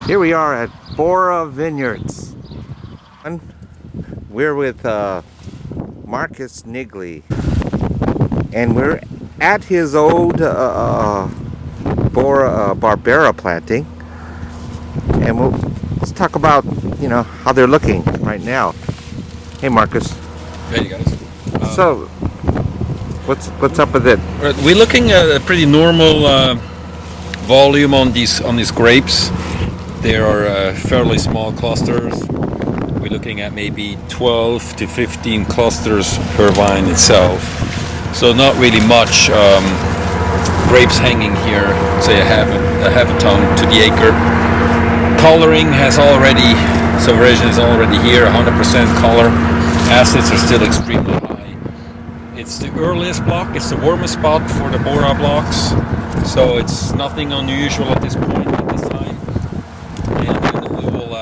Here we are at Borra Vineyards. We're with Markus Niggli, and we're at his old Barbera planting, and let's talk about how they're looking right now. Hey Markus. Hey guys. So what's up with it? We're looking at a pretty normal volume on these grapes. There are fairly small clusters. We're looking at maybe 12 to 15 clusters per vine itself. So not really much grapes hanging here, say a half a ton to the acre. Coloring has already, variation is already here, 100% color. Acids are still extremely high. It's the earliest block, it's the warmest spot for the Borra blocks. So it's nothing unusual at this point at this time. And we will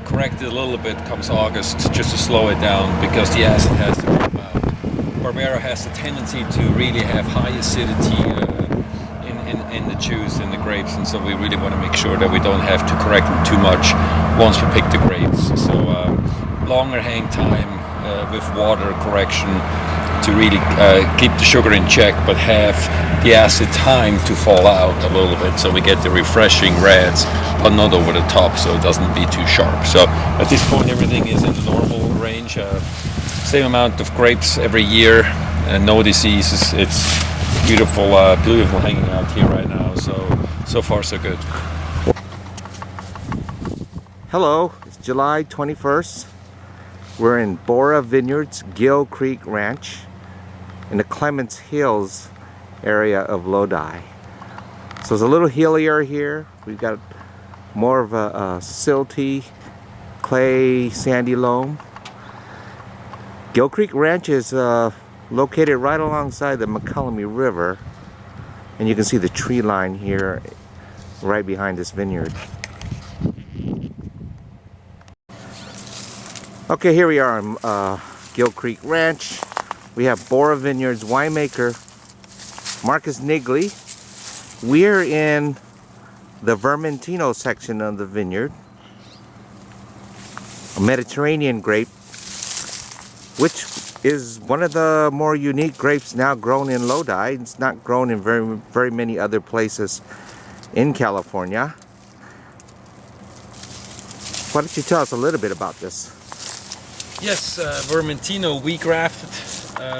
correct it a little bit comes August, just to slow it down, because the acid has to drop out. Barbera has a tendency to really have high acidity in the juice, in the grapes, and so we really want to make sure that we don't have to correct them too much once we pick the grapes. So longer hang time with water correction to really keep the sugar in check, but have the acid time to fall out a little bit, so we get the refreshing reds, but not over the top, so it doesn't be too sharp. So at this point, everything is in the normal range. Same amount of grapes every year, and no diseases. It's beautiful, beautiful hanging out here right now. So far, so good. Hello, it's July 21st. We're in Borra Vineyards, Gill Creek Ranch, in the Clements Hills area of Lodi. So it's a little hillier here. We've got more of a silty, clay, sandy loam. Gill Creek Ranch is located right alongside the McCallum River, and you can see the tree line here right behind this vineyard. Okay, here we are on Gill Creek Ranch. We have Borra Vineyards winemaker Markus Niggli. We're in the Vermentino section of the vineyard, a Mediterranean grape, which is one of the more unique grapes now grown in Lodi. It's not grown in very many other places in California. Why don't you tell us a little bit about this? Yes, Vermentino, we grafted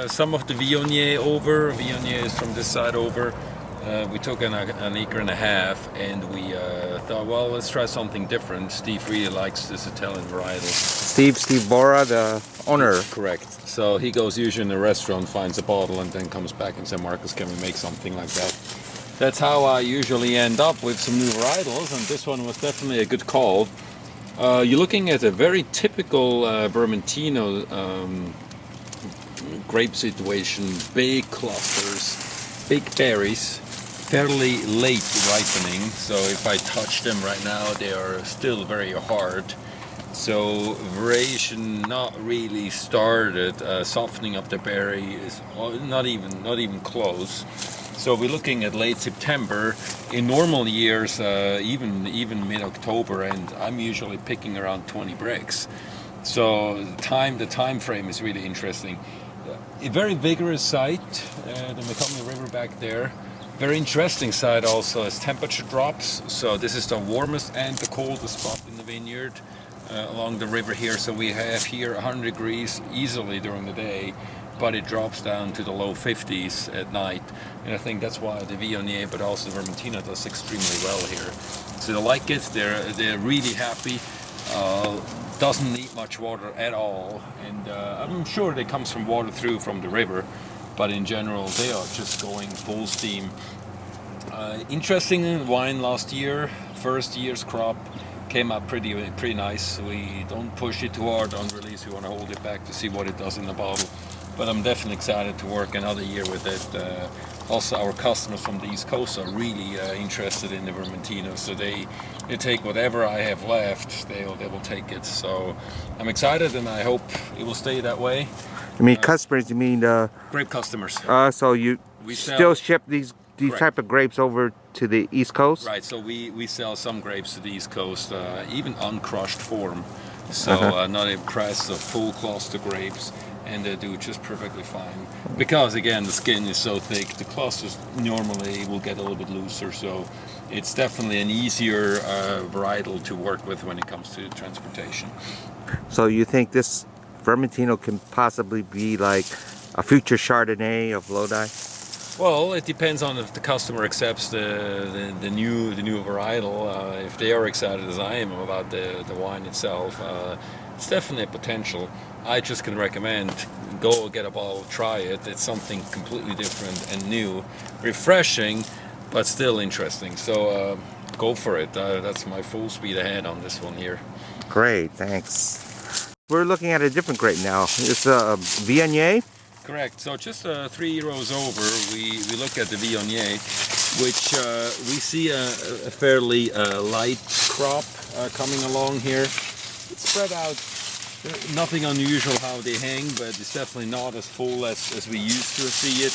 some of the Viognier over. Viognier is from this side over. We took an acre and a half, and we thought, well, let's try something different. Steve really likes this Italian varietal. Steve Borra, the owner. Correct. So he goes usually in a restaurant, finds a bottle, and then comes back and says, Markus, can we make something like that? That's how I usually end up with some new varietals, and this one was definitely a good call. You're looking at a very typical Vermentino grape situation. Big clusters, big berries, fairly late ripening. So if I touch them right now, they are still very hard. So variation not really started. Softening of the berry is not even close. So we're looking at late September. In normal years, even mid-October, and I'm usually picking around 20 bricks. So the time frame is really interesting. A very vigorous site, the McCallum River back there. Very interesting site also as temperature drops. So this is the warmest and the coldest spot in the vineyard along the river here. So we have here 100 degrees easily during the day, but it drops down to the low 50s at night, and I think that's why the Viognier, but also the Vermentino, does extremely well here. So they like it. They're really happy. Doesn't need much water at all, and I'm sure it comes from water through from the river, but in general they are just going full steam. Interesting wine last year, first year's crop. Came up pretty nice. We don't push it too hard on release. We want to hold it back to see what it does in the bottle. But I'm definitely excited to work another year with it. Also, our customers from the East Coast are really interested in the Vermentino, so they take whatever I have left. They will take it. So I'm excited, and I hope it will stay that way. You mean customers? You mean grape customers? So you still ship these type of grapes over to the East Coast? Right, so we sell some grapes to the East Coast, even uncrushed form. So not a press of full cluster grapes, and they do just perfectly fine. Because again, the skin is so thick, the clusters normally will get a little bit looser. So it's definitely an easier varietal to work with when it comes to transportation. So you think this Vermentino can possibly be like a future Chardonnay of Lodi? Well, it depends on if the customer accepts the new varietal. If they are excited as I am about the wine itself, it's definitely a potential. I just can recommend go get a bottle, try it. It's something completely different and new, refreshing, but still interesting. So go for it. That's my full speed ahead on this one here. Great, thanks. We're looking at a different grape now. It's a Viognier. Correct. So just 3 rows over, we look at the Viognier, which we see a fairly light crop coming along here. It's spread out. Nothing unusual how they hang, but it's definitely not as full as we used to see it.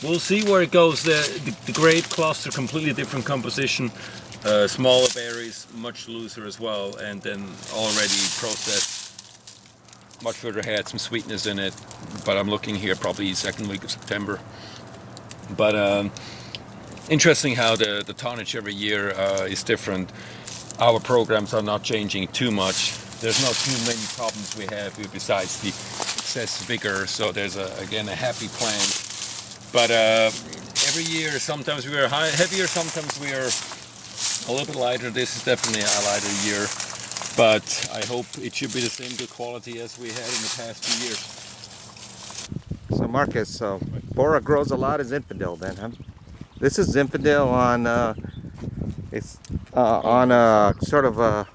We'll see where it goes. The grape cluster, completely different composition. Smaller berries, much looser as well, and then already processed. Much further ahead, some sweetness in it, but I'm looking here probably second week of September. But interesting how the tonnage every year is different. Our programs are not changing too much. There's not too many problems we have besides the excess vigor, so there's again a happy plant. But every year, sometimes we are heavier, sometimes we are a little bit lighter. This is definitely a lighter year. But I hope it should be the same good quality as we had in the past few years. So Marcus, Borra grows a lot of Zinfandel then, huh? This is Zinfandel on on a sort of a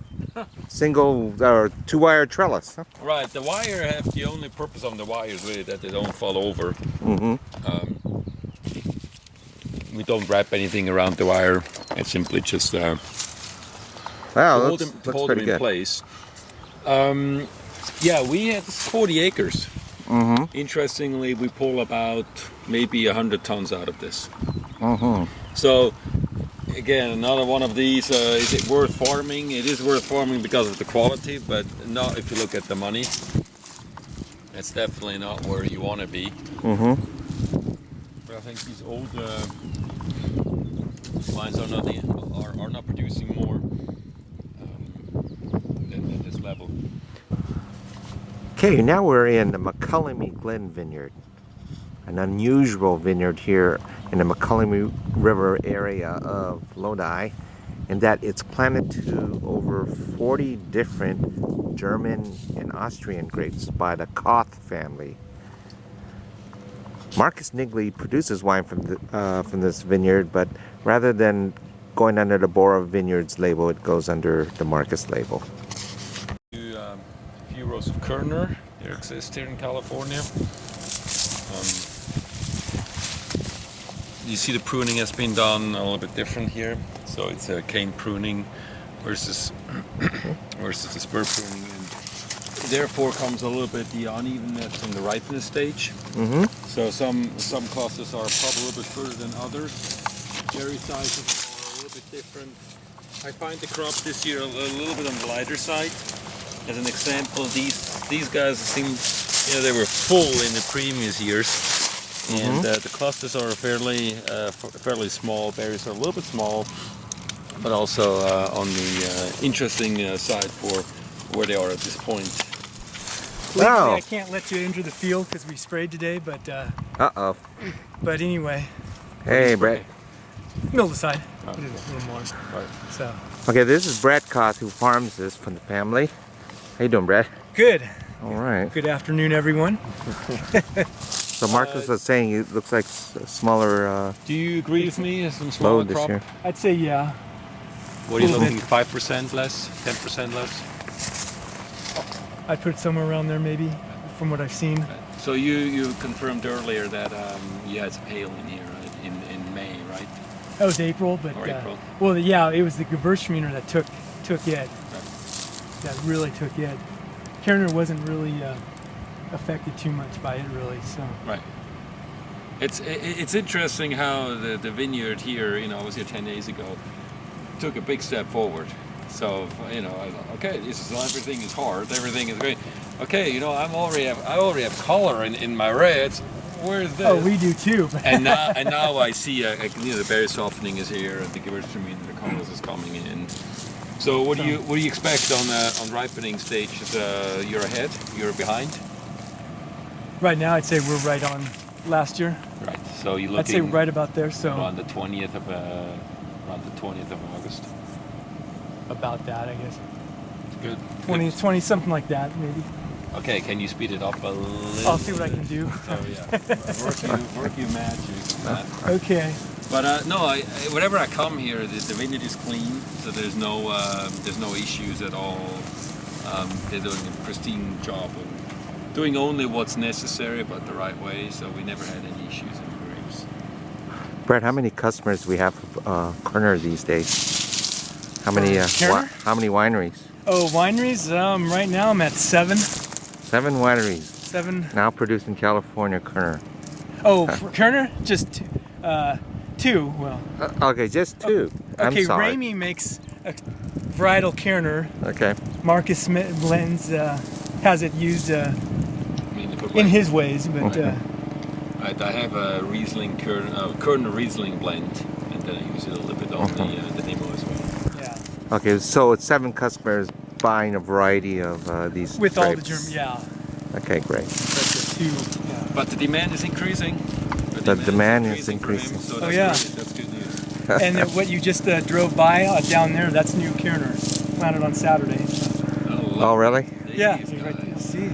single or 2-wire trellis. Huh? Right, the wire have the only purpose on the wire is really that they don't fall over. We don't wrap anything around the wire. It's simply just Wow, hold them in place. Yeah, we had 40 acres. Interestingly, we pull about maybe 100 tons out of this. So, again, another one of these. Is it worth farming? It is worth farming because of the quality, but not if you look at the money. It's definitely not where you want to be. But I think these old lines are not producing more. Than this level. Okay, now we're in the McCullamy Glen Vineyard, an unusual vineyard here in the McCullamy River area of Lodi, in that it's planted to over 40 different German and Austrian grapes by the Koth family. Markus Niggli produces wine from this vineyard, but rather than going under the Borra Vineyards label, it goes under the Markus label. A few rows of Kerner. They exist here in California. You see the pruning has been done a little bit different here. So it's a cane pruning versus the spur pruning, and therefore comes a little bit the unevenness in the ripeness stage. So some clusters are probably a little bit further than others. Berry sizes are a little bit different. I find the crop this year a little bit on the lighter side. As an example, these guys seem, they were full in the previous years, and the clusters are fairly small. Berries are a little bit small, but also on the interesting side for where they are at this point. Legally, I can't let you enter the field because we sprayed today, but but anyway. Hey, Brett. Middle side. A little more. Right. So. Okay, this is Brett Koth who farms this from the family. How you doing, Brett? Good. All right. Good afternoon, everyone. So Marcus was saying it looks like a smaller. Do you agree with me? Some smaller this crop? year. I'd say yeah. What are you looking? 5% less? 10% less? I'd put it somewhere around there, maybe, from what I've seen. So you confirmed earlier that it's pale in here, right? In May, right? That was April, but Or April. well, yeah, it was the Gewürztraminer that took it. That really took it. Kerner wasn't really affected too much by it, really. So. Right. It's interesting how the vineyard here, you know, I was here 10 days ago, took a big step forward. So, you know, I thought, okay, everything is hard, everything is great. Okay, you know, I already have color in my reds. Where's this? Oh, we do too. and now I see, you know, the berry softening is here, and the Gewürztraminer, the colors is coming in. So what do you expect on ripening stage? You're ahead? You're behind? Right now, I'd say we're right on last year. Right. So you looking? I'd say right about there. So around the 20th of August. About that, I guess. Good. 20 something like that, maybe. Okay, can you speed it up a little? I'll see what I can do. So yeah, work your magic. Okay. But no, whenever I come here, the vineyard is clean, so there's no issues at all. They're doing a pristine job of doing only what's necessary, but the right way. So we never had any issues in the grapes. Brett, how many customers do we have of Kerner these days? How many how many wineries? Oh, wineries. Right now I'm at 7. 7 wineries. 7. Now produced in California, Kerner. Oh, for Kerner, just 2. Well. Okay, just 2. I'm Okay, sorry. Ramey makes a varietal Kerner. Okay. Markus blends has it used in his ways, but. I have a Riesling Kerner Riesling blend, and then I use it a little bit on the Nemo as well. Yeah. Okay, so it's 7 customers buying a variety of these With grapes. all the germ, yeah. Okay, great. That's a 2. Yeah. But the demand is increasing. The demand is increasing. For him, so Oh yeah. That's good news. And what you just drove by down there, that's new Kerner, planted on Saturday. Oh, really? Yeah, you're right there. See.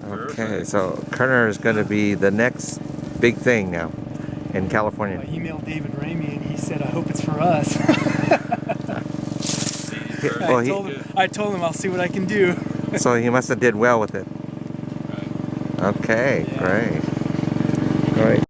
Okay, so Kerner is going to be the next big thing now in California. I emailed David Ramey and he said, I hope it's for us. I told him I'll see what I can do. So he must have did well with it. Right. Okay, Yeah. great. Great.